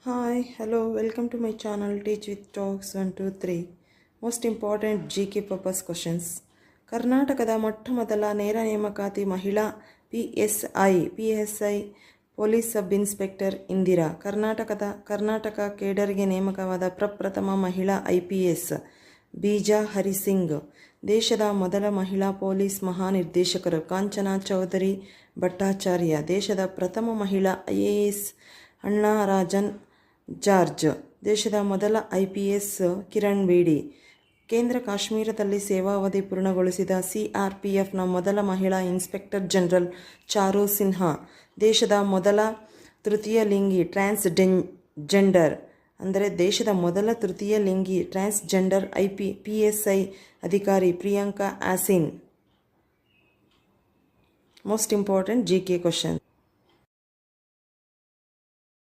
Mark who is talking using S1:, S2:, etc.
S1: Hi, hello, welcome to my channel Teach with Talks 1 2 3. Most important GK purpose questions. ಕರ್ನಾಟಕದ ಮೊಟ್ಟಮೊದಲ ನೇರ ನೇಮಕಾತಿ ಮಹಿಳಾ P S I police sub inspector Indira. Karnataka ಕೇಡರ್ಗೆ ನೇಮಕವಾದ ಪ್ರಪ್ರಥಮ ಮಹಿಳಾ IPS ಬೀಜಾ ಹರಿಸಿಂಗ್. ದೇಶದ ಮೊದಲ ಮಹಿಳಾ ಪೊಲೀಸ್ ಮಹಾನಿರ್ದೇಶಕರು ಕಾಂಚನಾ ಚೌಧರಿ ಭಟ್ಟಾಚಾರ್ಯ. ದೇಶದ ಪ್ರಥಮ ಮಹಿಳಾ IAS ಅಣ್ಣಾ ರಾಜನ್ ಜಾರ್ಜ್. ದೇಶದ ಮೊದಲ IPS ಕಿರಣ್ ಬೇಡಿ. ಕೇಂದ್ರ ಕಾಶ್ಮೀರದಲ್ಲಿ ಸೇವಾವಧಿ ಪೂರ್ಣಗೊಳಿಸಿದ CRPFನ ಮೊದಲ ಮಹಿಳಾ ಇನ್ಸ್ಪೆಕ್ಟರ್ ಜನರಲ್ ಚಾರು ಸಿನ್ಹಾ. ದೇಶದ ಮೊದಲ ತೃತೀಯ ಲಿಂಗಿ ಟ್ರಾನ್ಸ್ಜೆಂಡರ್ PSI ಅಧಿಕಾರಿ Priyanka Asin. Most important GK question.